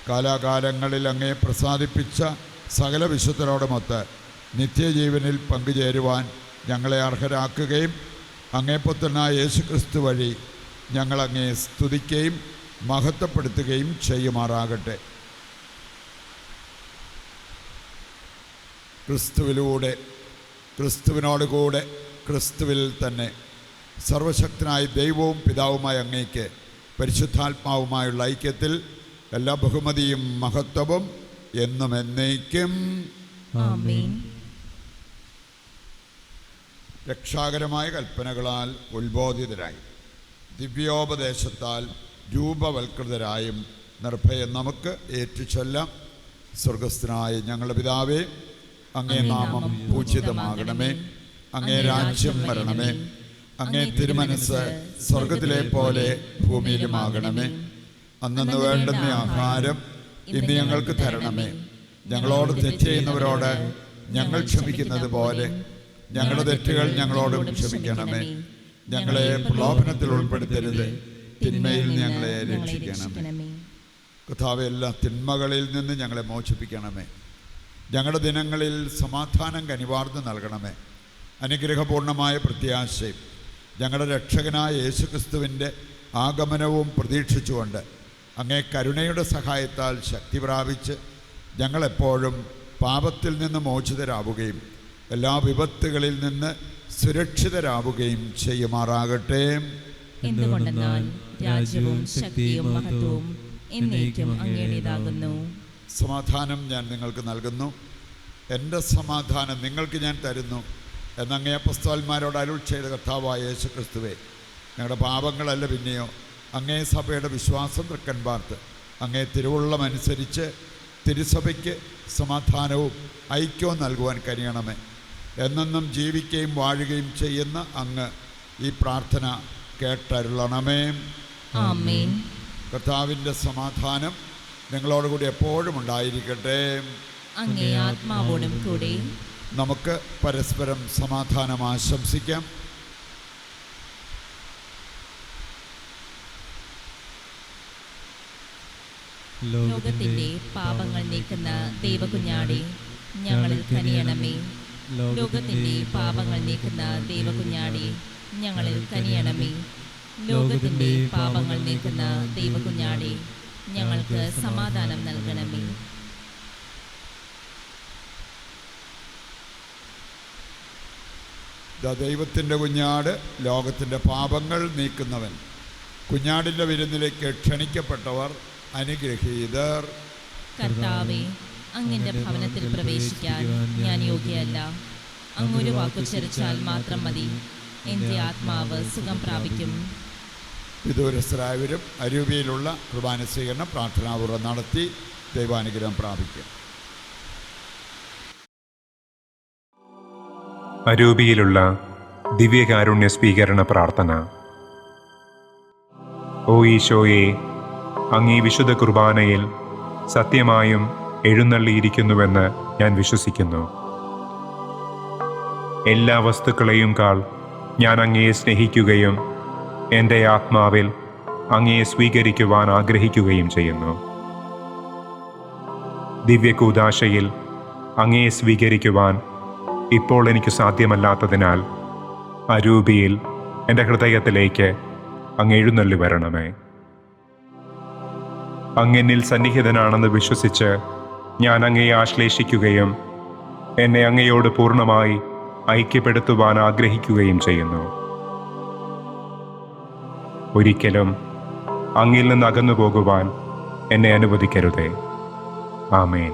കാലാകാലങ്ങളിൽ അങ്ങേ പ്രസാദിപ്പിച്ച സകല വിശുദ്ധരോടുമൊത്ത് നിത്യജീവനിൽ പങ്കുചേരുവാൻ ഞങ്ങളെ അർഹരാക്കുകയും അങ്ങേ പുത്രനായ യേശുക്രിസ്തു വഴി ഞങ്ങളങ്ങേ സ്തുതിക്കുകയും മഹത്വപ്പെടുത്തുകയും ചെയ്യുമാറാകട്ടെ. ക്രിസ്തുവിലൂടെ, ക്രിസ്തുവിനോടുകൂടെ, ക്രിസ്തുവിൽ തന്നെ സർവശക്തനായ ദൈവവും പിതാവുമായ അങ്ങേക്ക് പരിശുദ്ധാത്മാവുമായുള്ള ഐക്യത്തിൽ എല്ലാ ബഹുമതിയും മഹത്വവും എന്നും എന്നേക്കും ആമേൻ. രക്ഷാകരമായ കൽപ്പനകളാൽ ഉത്ബോധിതരായി ദിവ്യോപദേശത്താൽ രൂപവൽകൃതരായും നിർഭയം നമുക്ക് ഏറ്റുചൊല്ലാം. സ്വർഗസ്ഥനായ ഞങ്ങളുടെ പിതാവേ, അങ്ങേ നാമം പൂജിതമാകണമേ. അങ്ങേ രാജ്യം വരണമേ. അങ്ങേ തിരുമനസ് സ്വർഗത്തിലെ പോലെ ഭൂമിയിലുമാകണമേ. അന്നന്ന് വേണ്ടുന്ന ആഹാരം ഇന്ന് ഞങ്ങൾക്ക് തരണമേ. ഞങ്ങളോട് തെറ്റ് ചെയ്യുന്നവരോട് ഞങ്ങൾ ക്ഷമിക്കുന്നത് പോലെ ഞങ്ങളുടെ തെറ്റുകൾ ഞങ്ങളോടും ക്ഷമിക്കണമേ. ഞങ്ങളെ പ്രലോഭനത്തിൽ ഉൾപ്പെടുത്തരുത്, തിന്മയിൽ ഞങ്ങളെ രക്ഷിക്കണമേ. കർത്താവേ, എല്ലാ തിന്മകളിൽ നിന്ന് ഞങ്ങളെ മോചിപ്പിക്കണമേ. ഞങ്ങളുടെ ദിനങ്ങളിൽ സമാധാനം കനിവാർന്ന് നൽകണമേ. അനുഗ്രഹപൂർണമായ പ്രത്യാശയും ഞങ്ങളുടെ രക്ഷകനായ യേശുക്രിസ്തുവിൻ്റെ ആഗമനവും പ്രതീക്ഷിച്ചുകൊണ്ട് അങ്ങേ കരുണയുടെ സഹായത്താൽ ശക്തി പ്രാപിച്ച് ഞങ്ങളെപ്പോഴും പാപത്തിൽ നിന്ന് മോചിതരാവുകയും എല്ലാ വിപത്തുകളിൽ നിന്ന് സുരക്ഷിതരാവുകയും ചെയ്യുമാറാകട്ടെ. എന്തുകൊണ്ടെന്നാൽ രാജ്യവും ശക്തിയും മഹത്വവും എന്നേക്കും അങ്ങയുടേതാകുന്നു. സമാധാനം ഞാൻ നിങ്ങൾക്ക് നൽകുന്നു. എൻ്റെ സമാധാനം നിങ്ങൾക്ക് ഞാൻ തരുന്നു എന്നങ്ങേ അപ്പോസ്തലന്മാരോട് അരുൾ ചെയ്ത കർത്താവായ യേശു ക്രിസ്തുവേ, ഞങ്ങളുടെ പാപങ്ങളല്ല പിന്നെയോ അങ്ങേ സഭയുടെ വിശ്വാസം തൃക്കൻ പാർത്ത് അങ്ങേ തിരുവുള്ളമനുസരിച്ച് തിരുസഭയ്ക്ക് സമാധാനവും ഐക്യവും നൽകുവാൻ കഴിയണമേ. എന്നെന്നും ജീവിക്കുകയും വാഴുകയും ചെയ്യുന്ന അങ്ങ് ഈ പ്രാർത്ഥന കേട്ടരുളണമേ. ആമേൻ. കർത്താവിൻ്റെ സമാധാനം നിങ്ങളോടുകൂടി എപ്പോഴും ഉണ്ടായിരിക്കട്ടെ. അങ്ങേ ആത്മാവോടും കൂടെ. നമുക്ക് പരസ്പരം സമാധാനം ആശംസിക്കാം. ലോകത്തിന്റെ പാപങ്ങൾ നീക്കുന്ന ദൈവകുഞ്ഞാടേ, ഞങ്ങളിൽ കനിയണമേ. ലോകത്തിന്റെ പാപങ്ങൾ നീക്കുന്ന ദൈവകുഞ്ഞാടേ, ഞങ്ങളിൽ കനിയണമേ. ലോകത്തിന്റെ പാപങ്ങൾ നീക്കുന്ന ദൈവകുഞ്ഞാടേ, ഞങ്ങൾക്ക് സമാധാനം നൽകണമേ. ദൈവത്തിൻ്റെ കുഞ്ഞാട്, ലോകത്തിൻ്റെ പാപങ്ങൾ നീക്കുന്നവൻ. കുഞ്ഞാടിൻ്റെ വിരുന്നിലേക്ക് ക്ഷണിക്കപ്പെട്ടവർ അനുഗ്രഹീതർ. കർത്താവേ, അങ്ങന്റെ ഭവനത്തിൽ പ്രവേശിക്കാൻ ഞാൻ യോഗ്യയല്ല. അങ്ങൊരു വാക്കുച്ചരിച്ചാൽ മാത്രം മതി, എൻ്റെ ആത്മാവ് സുഖം പ്രാപിക്കും. വിദൂരസ്ഥരായവരും അരൂപിയിലുള്ള കുർബാന സ്വീകരണം പ്രാർത്ഥനാപൂർവ്വം നടത്തി ദൈവാനുഗ്രഹം പ്രാപിക്കും. അരൂപിയിലുള്ള ദിവ്യകാരുണ്യ സ്വീകരണ പ്രാർത്ഥന. ഓ ഈശോയെ, അങ്ങീ വിശുദ്ധ കുർബാനയിൽ സത്യമായും എഴുന്നള്ളിയിരിക്കുന്നുവെന്ന് ഞാൻ വിശ്വസിക്കുന്നു. എല്ലാ വസ്തുക്കളെയും കാൾ ഞാൻ അങ്ങയെ സ്നേഹിക്കുകയും എൻ്റെ ആത്മാവിൽ അങ്ങയെ സ്വീകരിക്കുവാൻ ആഗ്രഹിക്കുകയും ചെയ്യുന്നു. ദിവ്യകൂദാശയിൽ അങ്ങയെ സ്വീകരിക്കുവാൻ ഇപ്പോൾ എനിക്ക് സാധ്യമല്ലാത്തതിനാൽ അരൂപിയിൽ എൻ്റെ ഹൃദയത്തിലേക്ക് അങ്ങ് എഴുന്നള്ളി വരണമേ. അങ്ങെന്നിൽ സന്നിഹിതനാണെന്ന് വിശ്വസിച്ച് ഞാൻ അങ്ങയെ ആശ്ലേഷിക്കുകയും എന്നെ അങ്ങയോട് പൂർണ്ണമായി ഐക്യപ്പെടുത്തുവാൻ ആഗ്രഹിക്കുകയും ചെയ്യുന്നു. ഒരിക്കലും അങ്ങിൽ നിന്ന് അകന്നു പോകുവാൻ എന്നെ അനുവദിക്കരുതേ. ആമേൻ.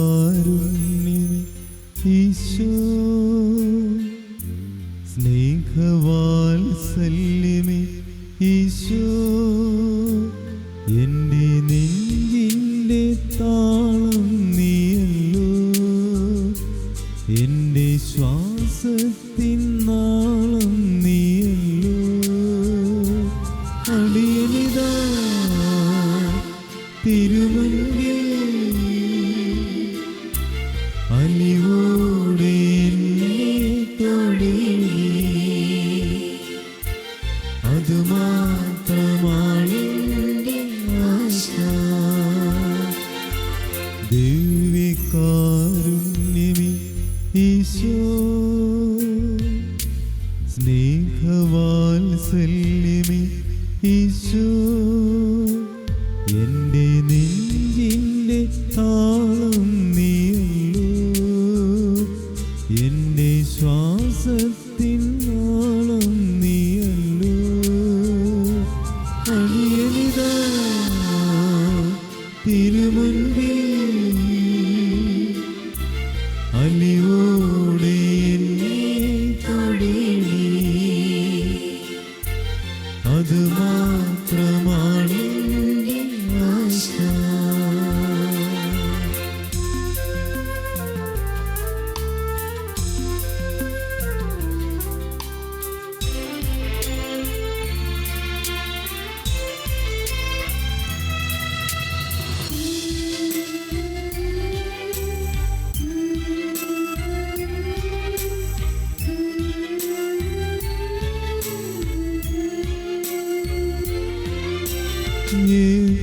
ദിവ്യകാരുണ്യമേ ഈശോ, സ്നേഹവാത്സല്യമേ ഈശോ, എൻ്റെ നെഞ്ചിൻ്റെ താളം നീയല്ലോ, എൻ്റെ ശ്വാസത്തിൻ നാളം നീയല്ലോ. അടിയനിതാ തിരുമുൻപിൽ അലിവോടെ എന്നെ തൊടേണേ, അതുമാത്രമാണെൻ്റെ ആശ. ദിവ്യകാരുണ്യമേ ഈശോ, സ്നേഹവാത്സല്യമേ ഈശോ, എൻ്റെ നെഞ്ചിൻ്റെ താളം നീയല്ലോ, എൻ്റെ ശ്വാസത്തിൻ നാളം നീയല്ലോ. അടിയനിതാ തിരുമുൻപിൽ അലിവോടെ എന്നെ തൊടേണേ, അതുമാത്രമാണെൻ്റെ ആശ.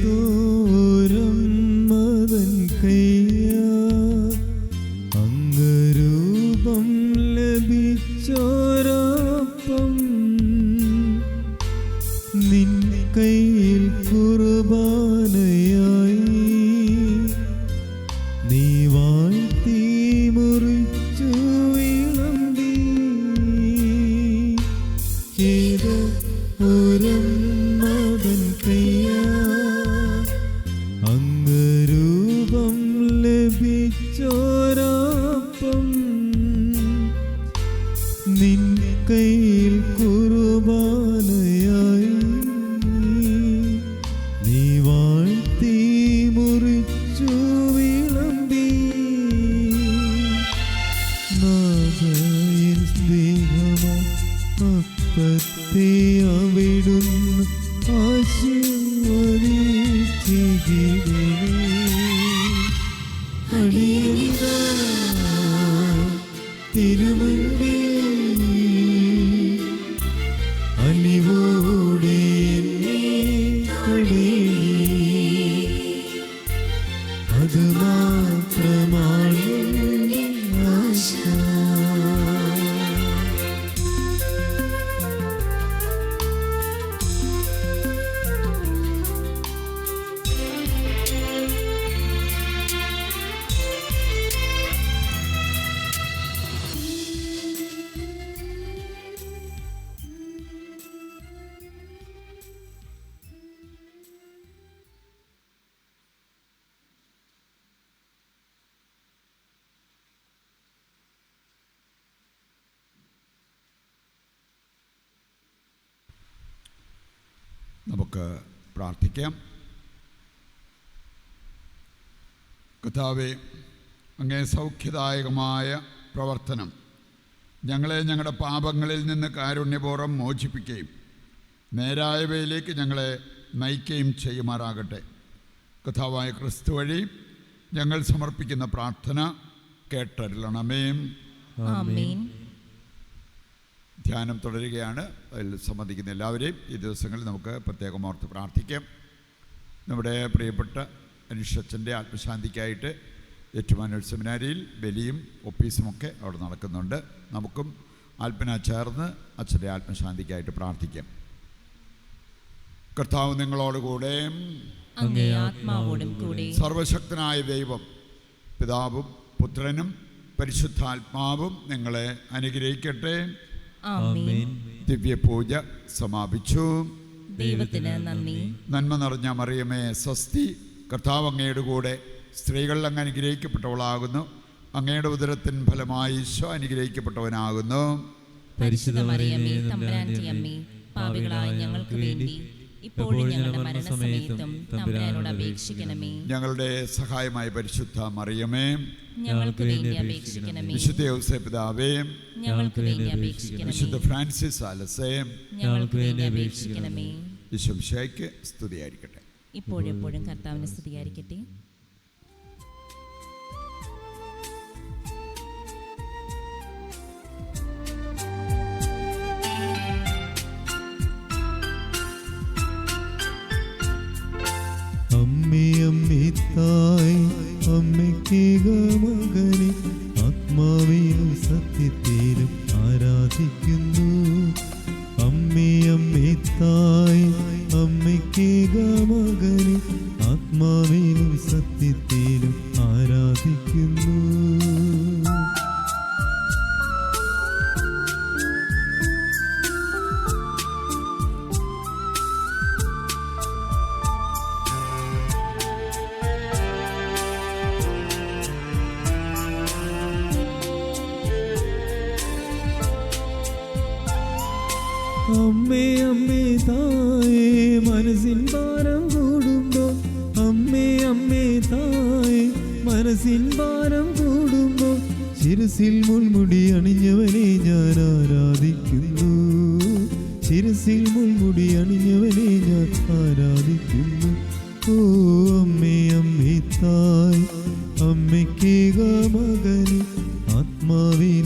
തോരം മതൻ കയ്യ അംഗരൂപം ലഭിച്ചോരപ്പം നിൻ കയ്യിൽ കുർബാനയായി നീ വാഴ്ത്തി മുറിച്ചു വിളമ്പി ഇത് ഓരം മതൻ കയ്യ അംഗരൂപം ലഭിച്ചോരപ്പം നിൻ കയ്യിൽ കുർബാനയായി നീ വാഴ്ത്തി മുറിച്ചു വിളമ്പി നാഥൻ സ്നേഹമാ അപ്പത്തെ അവിടുന്ന് ആശീർവദിച്ചിടണേ. അടിയനിതാ തിരുമുൻപിൽ അലിവോടെ എന്നെ തൊടേണേ. അത് മാത്രമാണ് എൻ്റെ ആശ. നമുക്ക് പ്രാർത്ഥിക്കാം. കർത്താവേ, അങ്ങേ സൗഖ്യദായകമായ പ്രവർത്തനം ഞങ്ങളെ ഞങ്ങളുടെ പാപങ്ങളിൽ നിന്ന് കാരുണ്യപൂർവ്വം മോചിപ്പിക്കുകയും നേരായവയിലേക്ക് ഞങ്ങളെ നയിക്കുകയും ചെയ്യുമാറാകട്ടെ. കർത്താവായ ക്രിസ്തു വഴി ഞങ്ങൾ സമർപ്പിക്കുന്ന പ്രാർത്ഥന കേട്ടരുളണമേ. ആമേൻ. ധ്യാനം തുടരുകയാണ്. അതിൽ സംബന്ധിക്കുന്ന എല്ലാവരെയും ഈ ദിവസങ്ങളിൽ നമുക്ക് പ്രത്യേകം ഓർത്ത് പ്രാർത്ഥിക്കാം. നമ്മുടെ പ്രിയപ്പെട്ട അനുഷച്ചൻ്റെ ആത്മശാന്തിക്കായിട്ട് ഏറ്റുമാനൂർ സെമിനാരിയിൽ ബലിയും ഒപ്പീസുമൊക്കെ അവിടെ നടക്കുന്നുണ്ട്. നമുക്കും ആത്മന ചേർന്ന് അച്ഛൻ്റെ ആത്മശാന്തിക്കായിട്ട് പ്രാർത്ഥിക്കാം. കർത്താവ് നിങ്ങളോടുകൂടെ, അങ്ങേ ആത്മാവോടും കൂടെ. സർവശക്തനായ ദൈവം പിതാവും പുത്രനും പരിശുദ്ധാത്മാവും നിങ്ങളെ അനുഗ്രഹിക്കട്ടെ. ആമേൻ. ദിവ്യപൂജ സമാപിച്ചു. ദൈവത്തിന് നന്ദി. നന്മ നിറഞ്ഞ മറിയമേ സ്വസ്തി, കർത്താവ് അങ്ങയുടെ കൂടെ സ്ത്രീകൾ അങ്ങ് അനുഗ്രഹിക്കപ്പെട്ടവളാകുന്നു. അങ്ങയുടെ ഉദരത്തിൻ ഫലമായി ഈശോ അനുഗ്രഹിക്കപ്പെട്ടവനാകുന്നു. പരിശുദ്ധ മറിയമേ തമ്പുരാന്റെ അമ്മേ, പാപികളായ ഞങ്ങൾക്ക് വേണ്ടി ഇപ്പോഴും ഞങ്ങളുടെ മരണസമയത്തും തമ്പുരാനോട് അപേക്ഷിക്കണമേ. ഞങ്ങളുടെ സഹായമായ പരിശുദ്ധ മറിയമേ, ഞങ്ങൾക്ക് വേണ്ടി അപേക്ഷിക്കണമേ. വിശുദ്ധ ഔസേപ്പ് പിതാവേ, ഞങ്ങൾക്ക് വേണ്ടി അപേക്ഷിക്കണമേ. വിശുദ്ധ ഫ്രാൻസിസ് ആലസേ, ഞങ്ങൾക്ക് വേണ്ടി അപേക്ഷിക്കണമേ. ഈശോമിശിഹായ്ക്ക് സ്തുതിയായിരിക്കട്ടെ. ഇപ്പോഴെപ്പോഴും കർത്താവിനെ സ്തുതിയായിരിക്കട്ടെ. അമ്മേ അമ്മേ തായ് അമ്മയ്ക്കേക മകനെ ആത്മാവിലും സത്യത്തിലും ആരാധിക്കുന്നു. അമ്മേ അമ്മേ തായ് അമ്മയ്ക്കേക മകനെ ആത്മാവിലും സത്യത്തിലും ആരാധിക്കുന്നു. അമ്മേ അമ്മേ തായേ മനസ്സിൻ ഭാരം കൂടുമ്പോ, അമ്മേ അമ്മേ തായേ മനസ്സിൻ ഭാരം കൂടുമ്പോ, ശിരസിൽ മുൾമുടി അണിഞ്ഞവനെ ഞാൻ ആരാധിക്കുന്നു. ശിരസിൽ മുൾമുടി അണിഞ്ഞവനെ ഞാൻ ആരാധിക്കുന്നു. ഓ അമ്മേ അമ്മേ തായ് അമ്മയ്ക്കേക മകനെ ആത്മാവിൽ